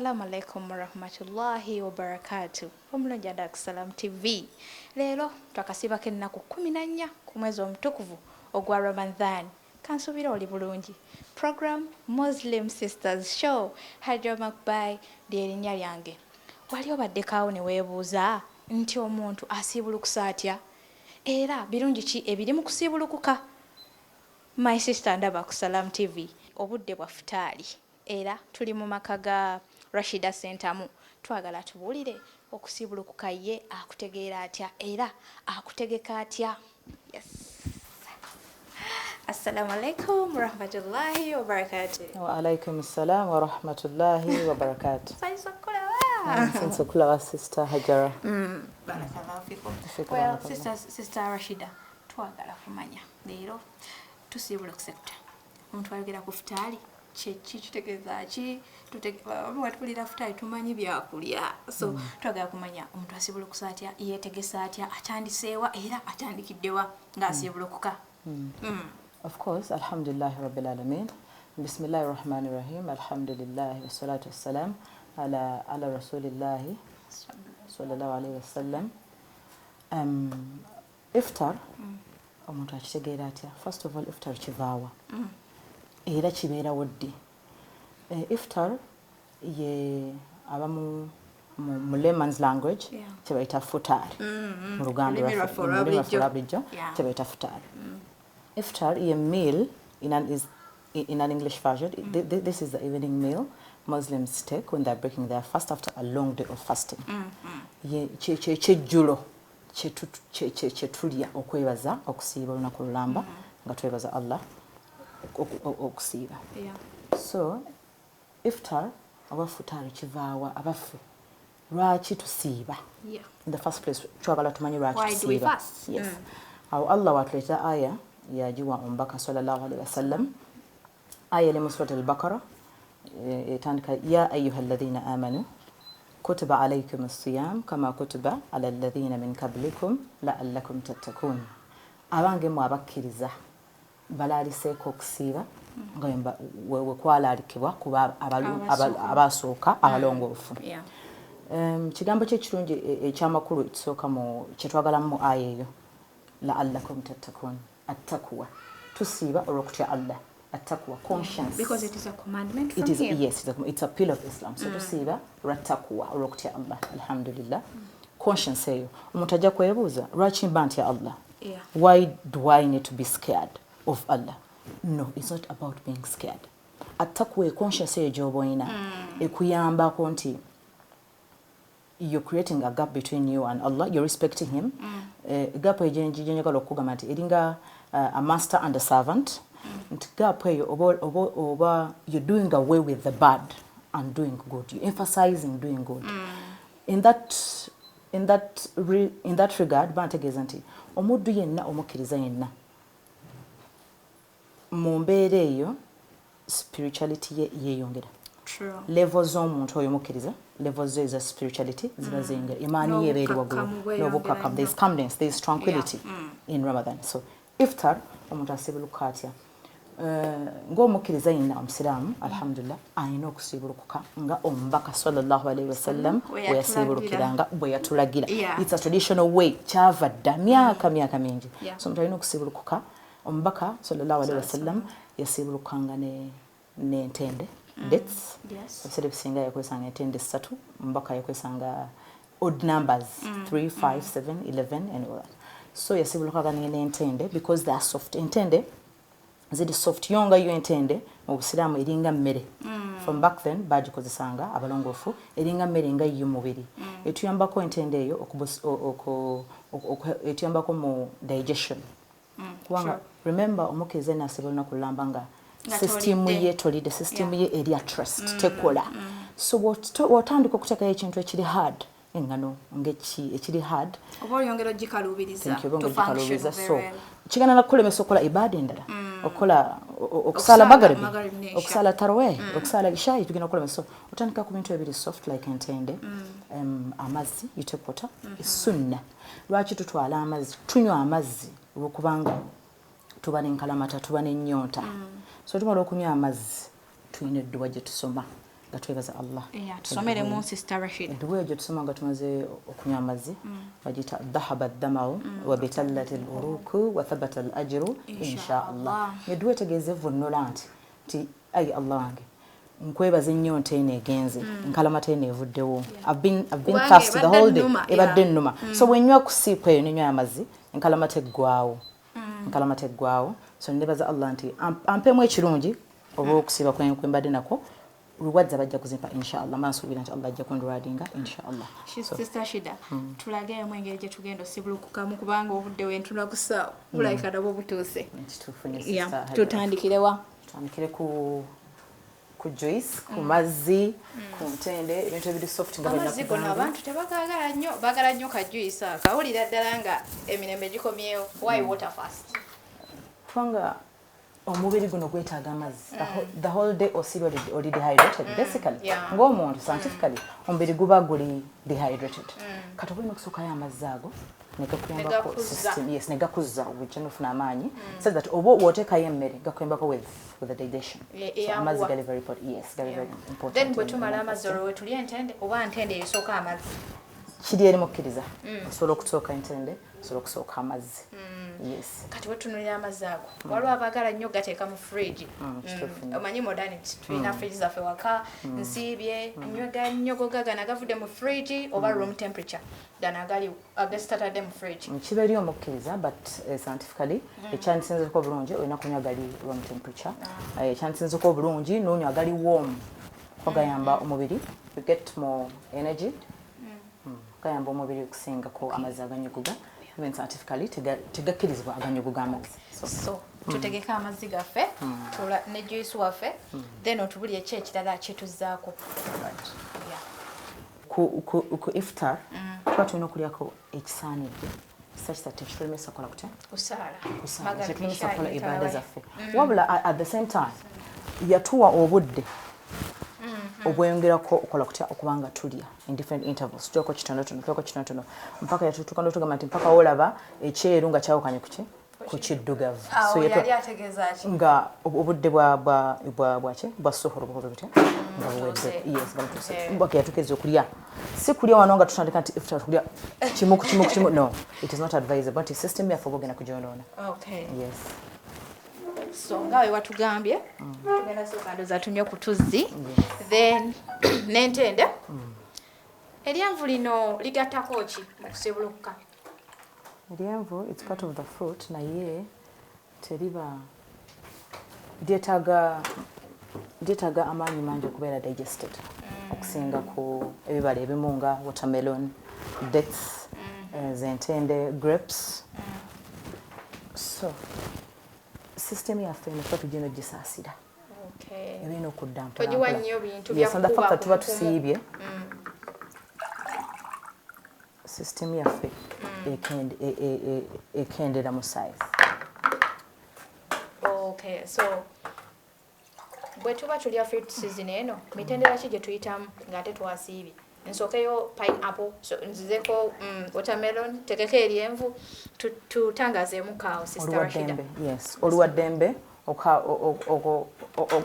Assalamu alaikum warahmatullahi wabarakatuh. Omulonja nda Salam TV. Leero twakasibako ennaku 14 ku mwezi omutukuvu ogwa Ramadan. Kansubira oli bulungi. Program Muslim Sisters Show. Hajja Makbai ly'erinnya lyange. Wali obaddekaawo ne weebuuza nti omuntu asiibulukusa atya? Era birungi ki ebiri mu kusiibulukuka? My sister ndaba ku Salam TV. Obudde bwa futaali. Era tuli mu maka ga Rashida Sentamu. Twagala tubuulire okusiibulukuka ye akutegeera atya era akutegeka atya. Yes. Assalamu alaikum wa rahmatullahi wa barakatuh. Wa alaikum assalam wa rahmatullahi wa barakatuh. Since kula sister Hajara. Barakallahu fikum. Well, sister Rashida, twagala kumanya leero tusiibulukuse omuntu ayogera ku futaali kitegeeza ki watulira futaali tumanyi byakulya so twagala kumanya omuntu asiibulukusa atya yeetegesa atya atandiseewa era atandikiddewa ng'asiibulukuka. Of course, alhamdulillah rabbil alamin. Bismillahir rahmanir rahim. Alhamdulillah wassalatu wassalam ala rasulillah sallallahu alayhi wasallam. Iftar omuntu akitegeera atya? First of all, iftar kivaawa era kibeera woddi. Iftar ye abamu mu layman's language kyebayita futaari mu Luganda lwaffe kyebayita futaari. Iftar ye meal in an English version. This is the evening meal Muslims take when they're breaking their fast after a long day of fasting. Ye kyejjulo kyetulya okwebaza okusiiba olunaku lulamba nga twebaza Allah okusiiba. So iftar oba futaari kivaawa abaffe lwaki tusiiba? In the first place twagala tumanye lwaki tusiiba. Yes. Awo Allah watuleeta aya yajiwa omubaka sallallahu alaihi wasallam, aya eri mu surat al-Baqara etandika ya ayuha alladhina amanu kutiba alaykum as-siyam kama kutiba ala alladhina min qablikum la'allakum tattaqun. Abange mu abakkiriza balaaliseeko okusiiba nga we kwalaalikibwa kuba abasooka abalongoofu. Kigambo ky'ekirungi ekyamakulu ekisooka mu kyetwagalamu mu aya eyo la'allakum tattaqun. At-taqwa, tusiiba olw'okutya Allah. At-taqwa, conscience. Because it is a commandment from him. Yes, it's a pillar of Islam. So tusiiba at-taqwa olw'okutya Allah. Alhamdulillah. Conscience eyo omuntu ajja kwebuuza lwaki mba ntya Allah? Why do I need to be scared of Allah? No, it's not about being scared. At-taqwa, conscience eyo gy'oba oyina ekuyambako nti you're creating a gap between you and Allah. You're respecting him. Gap ejenjagala okugamba nti eringa a master and a servant. Nti gap eyo oba you're doing away with the bad and doing good. You're emphasizing doing good. In that regard, bantegeeza nti omuddu yenna omukkiriza yenna mu mbeera eyo spirituality yeeyongera. Levels z'omuntu oyo mukkiriza, levels ze za spirituality ziba zeyongera. Imaani ye ebeera waggulu n'obukkakkamu. There's calmness, there's tranquility in Ramadan. So iftar omuntu asiibuluka atya? Ng'omukkiriza yenna omusiraamu alhamdulillah alina okusiibulukuka nga omubaka sallallahu alayhi wasallam bwe yasiibulukiranga bwe yatulagira. It's a traditional way kyava dda myaka mingi. So omuntu alina okusiibulukuka. Omubaka sallallahu alayhi wasallam yasiibulukanga n'entende dates. Ebisere ebisinga yakozesanga entende 3, omubaka yakozesanga odd numbers 3, 5, 7, 11 and all that. So yasiibulukaga n'entende because they are soft. Entende ziri soft yonga yo entende mu Busiraamu eringa mmere. From back then bagikozesanga abalongoofu eringa mmere nga y'omubiri. Etuyambako entende eyo etuyambako mu digestion. Kubanga remember omukkiriza n'asiiba olunaku lulamba nga system ye tolide, system ye eri at rest tekola. So watandika okuteekayo ekintu ekiri hard engano ekiri hard oba oyongera ogikaluubiriza to function. So kigana nakulemesa okukola ibada endala okukola okusala magharibi okusala tarawih okusala isha tugenda okulemesa. So otandika ku bintu ebiri soft like entende amazzi you take water is sunna. Lwaki tutwala amazzi? Tunywa amazzi olwokubanga tuba n'enkalamata tuba n'ennyonta. So tumala okunywa amazzi tulina edduwa gye tusoma gatwebaza Allah tusomere mu Sister Rashida duwe je tusoma nga tumaze okunywa amazzi bagita dhahaba ad-dama'u wa bitallat al-uruku wa thabata al-ajru insha Allah duwe tegeze vunnola nti ay Allah wange nkwebaza nnyo ntene egenze nkalamata ene evuddewo I've been fast the whole day ebadde nnuma so bwenywa kusipa eyo nenywa amazzi nkalamata eggwawo so nebaza Allah nti ampemu ekirungi oba okusiba kwembadde nako ruwadza bajja kuzimpa inshallah mansuubira nti Allah ajja kundwadinga inshallah Sister Shida tulage mu engeri gye tugenda osibulukukamu kubanga obudde wentuna kusa bulayika nabwo butuuse tutandikirewa ku juice ku mazzi ku ntende ebintu ebiri soft nga amazzi gonna abantu bagala nnyo ka juice akawulira ddala nga emirembe gikomyewo why water fast twanga omubiri guno gwetaaga amazzi the whole day osiri oli dehydrated basically ng'omuntu scientifically omubiri guba guli dehydrated kati olina okusookayo amazzi ago negakuyambako system negakuzza obujja nofuna amaanyi so that oba wooteekayo emmere gakuyambako with the digestion so amazzi gali very important very important then bwe tumala amazzi olwo wetulya entende oba ntende esooka amazzi kiri erimu okkiriza osobola okusooka entende osobola okusooka amazzi kati wetunulira amazzi ago waliwo abaagala nnyo gateeka mu fridge omanyi modernity tulina fridge zaffe waka nsiibye nywega nnyo gogagana gavudde mu fridge oba room temperature dana agasitadde mu fridge kiba eri omukkiriza but scientifically ekyandisinzeko obulungi olina kunywa gali room temperature ekyandisinzeko obulungi n'onywa gali warm ogayamba omubiri you get more energy gayamba omubiri okusingako amazzi aganyuguga even scientifically tegakkirizibwa aganyuguga amazzi so tutegeka amazzi gaffe ne juice waffe then otubuli eki ekirala kyetuzaako ku iftar tuba tulina okulyako ekisaanidde kisakisatu ekitulemesa kola kutya kusaala kitulemesa kola ibaada zaffe wabula at the same time yatuwa obudde obweyongerako okola kutya okubanga tulya in different intervals tutyako kitonotono mpaka yatutuuka n'otugamba nti mpaka olaba ekyeru nga kyawukanye kuki ku kiddugavu nga obudde bwa sohoro bukobe butya nga buwedde nga yatukkiriza okulya si kulya wano nga tutandika nti iftar kulya kimu no it is not advisable nti system yaffe oba ogenda kugyonoona so nga we watugambye tugenda sooka ndoza tunywe ku tuzzi then n'entende eryanvu lino ligattako ki mu kusibulukuka eryanvu it's part of the fruit naye teriba lyetaaga amaanyi mangi okubeera digested okusinga ku ebibala ebimu nga watermelon dates zentende grapes so system yaffe eno tuba tugenda ogisaasira ebirina okudda ntulafakka tuba tusiibye system yaffe ekendera mu size so bwe tuba tulya fruit season eno mitendera ki gye tuyitamu ng'ate twasiibye nsookeyo pineapple nzizeko watermelon tegeko eryenvu tutangazeemu kaawo Sister Rashida oluwaddembe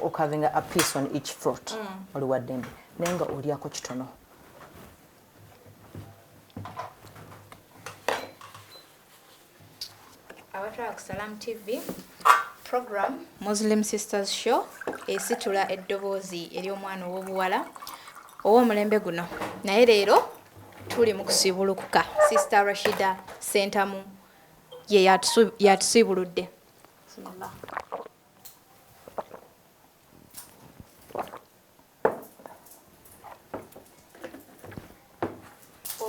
okavinga a piece on each fruit oluwaddembe naye nga olyako kitono abatwala ku Salam TV program Muslim Sisters Show esitula eddoboozi ery'omwana ow'obuwala ow'omulembe guno naye leero tuli mu kusibulukuka Sister Rashida Sentamu ye yatusibuludde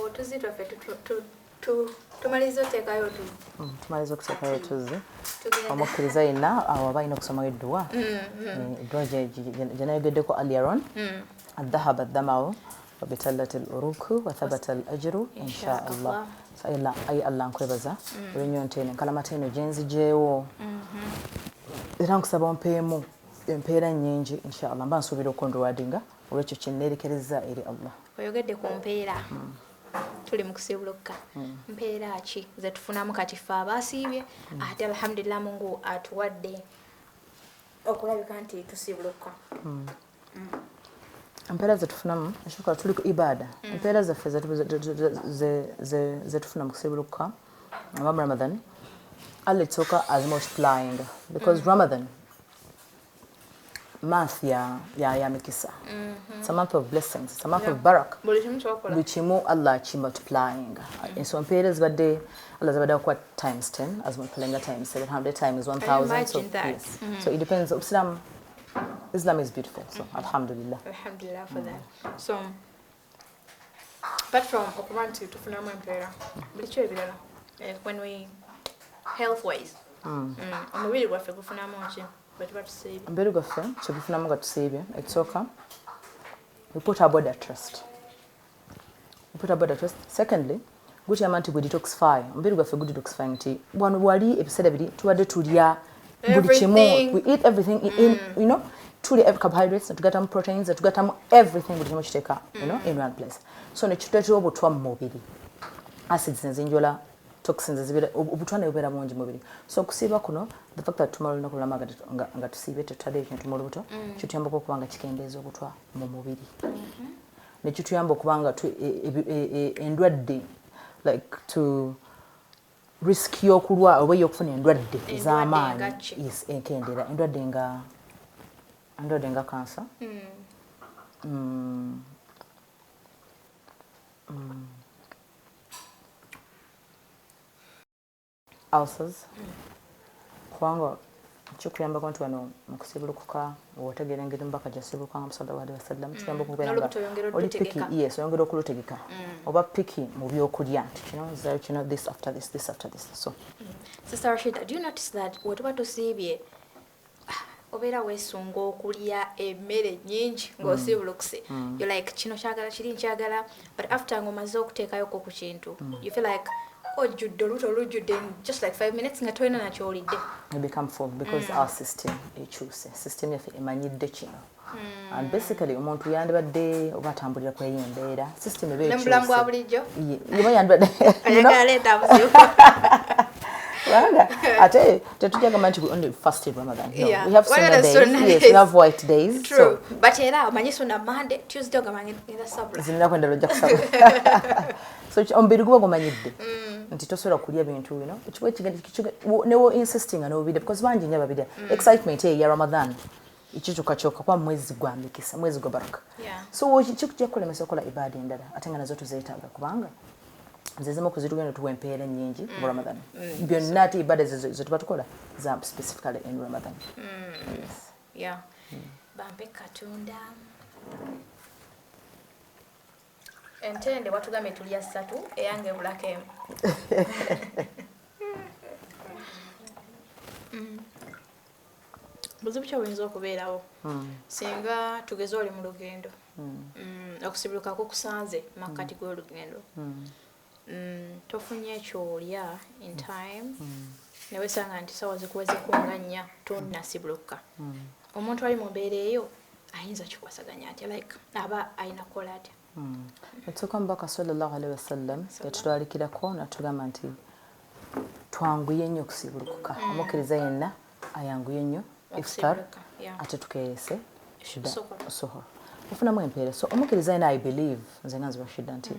otuzi twaffe tumaliza oteekayo otuzi tumaliza okuteekayo otuzi omukkiriza yenna awo aba alina okusomayo edduwa edduwa gye nayogeddeko earlier on الذهب الدمع وبتلت الأروك وثبت الأجر إن شاء الله أي الله nkwebaza olw'ennyonta enkalamata eno gye nziggyeewo era nkusaba ompeemu empeera nnyingi inshallah mba nsuubira okundwadinga olw'ekyo kye nneerekereza eri Allah oyogedde ku mpeera tuli mu kusibuluka mpeera ki ze tufunamu kati ffe abaasiibye ate alhamdulillah Mungu atuwadde okulabika nti tusibuluka empeera zetufunamu ekyokola tuli ku ibada empeera zaffe zetufuna mu kusiibulukuka oba mu Ramadan Allah ekisooka as multiplying because Ramadan month ya mikisa. It's a month of blessings. It's a month of barak. Buli kimu Allah ki multiplying. And so empeera zibadde Allah zabadde kwa times 10 as multiplying times 700 times 1000 so yes. So it depends. Islam is beautiful. So alhamdulillah. Alhamdulillah for that. So apart from okubantu tufunamu empeera buli kyo ebirala when we health wise omubiri gwaffe gufunamu ki omubiri gwaffe kyegufunamu nga tusiibye ekisooka we put our body at rest. Secondly gutyama nti gwe detoxify omubiri gwaffe gudetoxify nti wano wali ebiseera biri tubadde tulya buli kimu we eat everything in you know tulya carbohydrates netugatamu proteins netugatamu everything buli kimu kiteeka you know in one place so nekituleetera obutwa mu mubiri acids nezinjola toxins ezibira obutwa nebubeera mungi mu mubiri so okusiiba kuno the fact that tumala olunaku lulama nga tusiibye tetutadde ekintu mu lubuto kituyambako okuba nga kikendeeza obutwa mu mubiri nekituyamba okuba nga endwadde like to risk y'okulwa oba y'okufuna endwadde ez'amaanyi yes enkendera endwadde nga cancer ulcers kubanga kikuyambako nti wano mu kusiibulukuka otegeera engeri mubaka gyasiibulukanga sallallahu alaihi wasallam kiyamba okubeera nga oli piki yes oyongera okulutegeka oba piki mu byokulya nti kino this after this so Sister Rashida, do you notice that wetuba tusiibye obeera weesunga okulya emmere nnyingi ng'osiibulukuse you like kino kyagala kiri nkyagala but after ng'omaze okuteekayoko ku kintu you feel like ojjudde oluto olujjudde in just like 5 minutes nga tolina nakyolidde you become full because our system ekyuse system yaffe emanyidde kino and basically omuntu yandibadde oba atambulira kweyo embeera system eba ekyuse n'obulamu bwa bulijjo yoba yandibadde ayagala leeta buzibu ate tetujja gamba nti we only fasted Ramadan. No. Yeah. We have sunnah days. Yes, we have white days. True. So, but era omanyi sunna Monday, Tuesday ogamanyi era sabula. Zina kwenda lojja kusabula. So omubiri guba gumanyidde. Nti tosobola kulya bintu bino. Ekiwe kigenda newo insisting and obide because bangi nnyo babide. Excitement ya Ramadan. Ikichuka choka kwa mwezi gwa mikisa, mwezi gwa baraka. Yeah. So kikujja kulemesa okola ibada endala ate nga nazo tuzeetaaga kubanga nzezemu kuzitugenda tuwa empeera nnyingi mu Ramadan. Byonna ate ibada ze tuba tukola za specifically in Ramadan. Yes. Yeah. Bampe Katonda. Entende watugambye tulya 3 eyange ebulako emu. Buzibu ki obuyinza okubeerawo singa tugeze oli mu lugendo okusibuluka kukusanze makkati g'olugendo tofunye ekyolya in time newesanga nti sawa zikuwezeko nga 4 tonnasibuluka omuntu ali mu mbeera eyo ayinza kikwasaganya atya like aba ayina kukola atya Etuka mbaka sallallahu alaihi wasallam yatulalikirako natugamba nti twanguye nnyo okusibulukuka omukkiriza yenna ayanguye nnyo iftar ate tukeese sohor ofunamu empeera so omukkiriza yenna I believe nze nga nzibashidda nti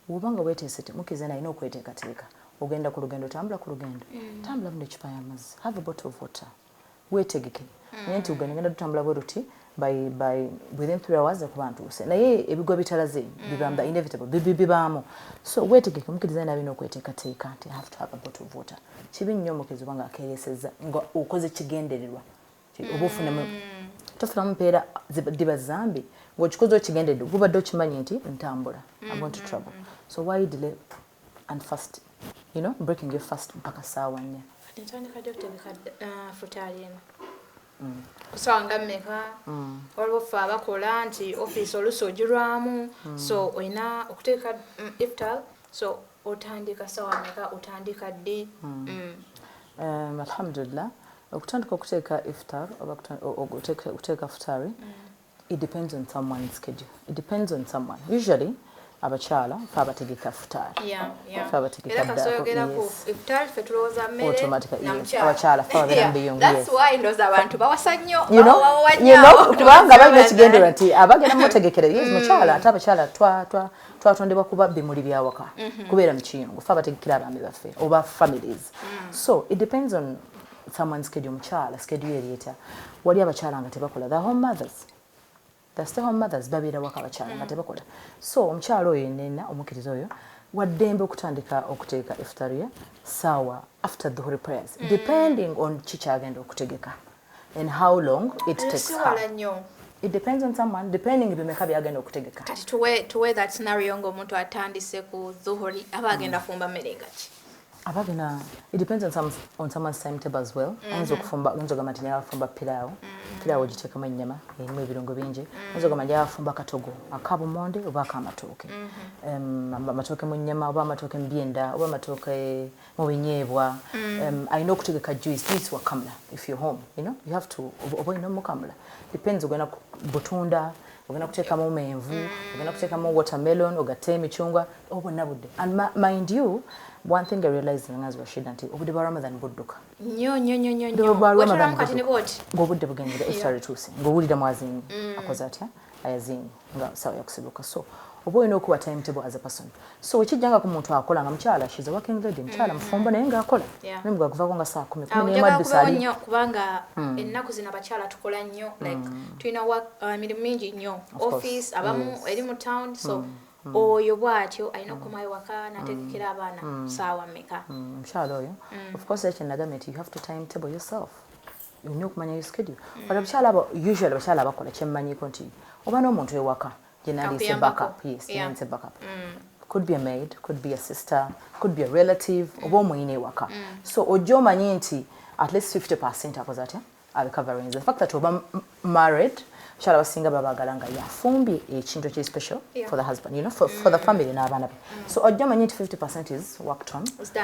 wubanga weeteese ti mukkiriza yenna alina okweteekateeka ogenda ku lugendo tambula ku lugendo tambula mu ekipa y'amazzi have a bottle of water weetegeke naye nti ugenda tutambula bwe ruti by within 3 hours ku bantu use naye ebigwa bitalaze bibamba inevitable bibaamu so weetegeke omukkiriza yenna alina okweteekateeka nti have to have a bottle of water kibi nnyo omukkiriza obanga akeeresezza nga okoze kigendererwa oba ofunamu tofunamu mpeera diba zambi ng'okikoze okigenderedde gubadde okimanyi nti ntambula I'm going to travel so why delay and fast you know breaking your fast mpaka saawa 4 ntandika dr futaliina kusaawa nga mmeka waliwo ffe abakola nti office oluusi ogirwamu so olina okuteeka iftar so otandika saawa mmeka otandika ddi alhamdulillah okutandika okuteeka iftar oba okuteeka futari it depends on someone's schedule. It depends on someone. Usually, abakyala fa bategeka iftar fa bategeka iftar fe tuloza mmere automatically abakyala fa babera mbiyongo that's why ndoza abantu bawasa nnyo you know kubanga balina kigendera nti abagenda mutegekere yes mukyala ate abakyala twatondebwa kuba bimuli byawaka kubeera mu kiyungu fa bategekera abaami baffe oba families so it depends on someone's schedule mukyala schedule erieta wali abakyala nga tebakola the home mothers the stay home mothers babira waka abakyala nga tebakola so omukyala oyo nena omukiriza oyo waddembe okutandika okuteeka iftar sawa after the holy prayers depending on chikyagenda okutegeka and how long it takes her. It depends on someone depending bimeka byagenda okutegeka kati tuwe that scenario ng'omuntu atandise ku dhuhuri abagenda fumba merengaki abagena it depends on someone's timetable as well anzo kufumba nzo gama tinya fumba pilawo giteka manyama erimu ebirungo bingi nzo gama ja fumba katogo akabo monde oba akamatoke amatoke mu nyama oba amatoke mbyenda oba amatoke mu binyebwa I know kutegeka juice wa kamla if you're home you know you have to oba ino mu kamla depends ogena butunda ogena kuteka mu menvu ogena kuteka mu watermelon ogate michungwa obo nabudde and mind you one thing I realized as Rashid anti obudde bwa Ramadan budduka nnyo Ramadan kati ne boti ngobudde bugendera iftar tusi ngobulira mwazini akoza atya ayazini nga sawa yakusibuka so obo ino kuwa timetable as a person so wekijjanga ku muntu akola nga mukyala she's a working lady mukyala mufumba naye nga akola nemugwa kuva nga saa 10 madusali nnyo kubanga ennaku zina bakyala tukola nnyo like tulina mirimu mingi nnyo office abamu eri mu town so oyo bwatyo alina okukomayo waka nategekera abaana saawa mmeka mukyala oyo of course ekyenagamenti you have to timetable yourself you know kumanya your schedule but abakyala abo usually abakyala bakola kyemmanyiko nti oba n'omuntu ewaka generally backup yes it's a backup could be a maid could be a sister could be a relative oba omuyina ewaka so ojja omanyi nti at least 50% akoze atya are covering the fact that oba married shala basinga babagala nga yafumbye ekintu kye special for the husband you know for the family n'abaana be so ojja manyi 50% is worked on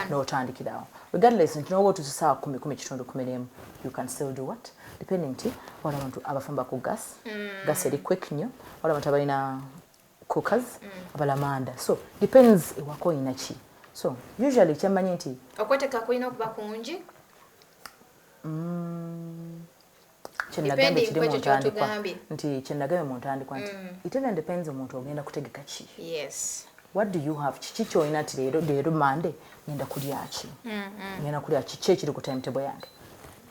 no tandikirawo regardless nti n'oba otuusa 10 kitundu 10 you can still do what depending ti wala abantu abafumba ku gas eri quick nnyo wala abantu abalina cookers abalamanda so depends ewako ina ki so usually kyemmanyi nti okweteka kulina okuba kungi kyenagambe kiri mu ntandikwa nti kyenagambe mu ntandikwa nti it even depends omuntu ogenda kutegeka ki what do you have kiki kyolina ti leero mande ngenda kulya ki ngenda kulya ki ekiri ku timetable yange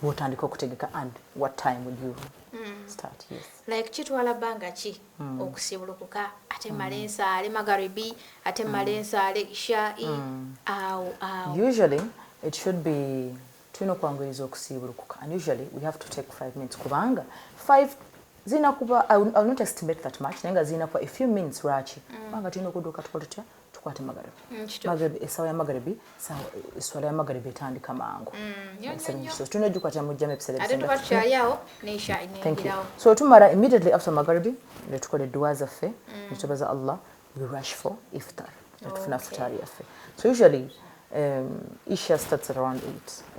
bw'otandika okutegeka and what time would you start yes like kitwala bbanga ki okusibulukuka ate malensaale magaribi ate malensaale ishai usually it should be tulina okwanguyiriza okusibulukuka and usually we have to take 5 minutes kubanga 5 zina kuba I will not estimate that much naye nga zina kuba a few minutes lwaki kubanga tulina okudduka tukola tutya tukwate magaribi esawa ya magaribi eswala ya magaribi etandika mangu so tulina ogikwata mujjamu ebiseera ate tuba tukyaliawo neisha inengirawo so tumara immediately after magaribi ne tukola edduwa zaffe ne tubaza Allah we rush for iftar tufuna futari yaffe so usually Isha starts at around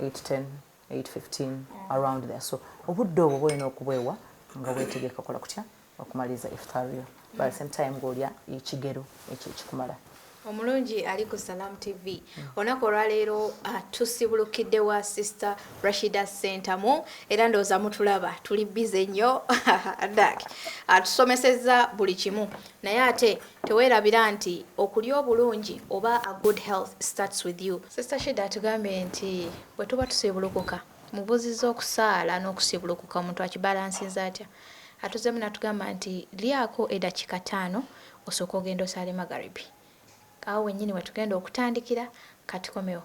8:10, 8:15, around there. So, obudde obwo bwolina okubwewa nga bwetegeka kola kutya okumaliza iftar yo. By the same time ng'olya ekigero ekyo ekikumala. Omulungi ali ku Salam TV. Onako olwaleero tusibulukidde wa Sister Rashida Sentamu era ndowooza mutulaba tuli busy nnyo Dak. Atusomesezza buli kimu. Naye ate teweerabira nti okulya obulungi oba a good health starts with you. Sister Shida atugambe nti bwe tuba tusibulukuka mubuziza okusaala n'okusibulukuka omuntu akibalansinza atya. Atuzemu natugamba nti lyako eddakiika 5 osooka ogenda osaale magaribi. Awo wennyini we tugenda okutandikira kati komewo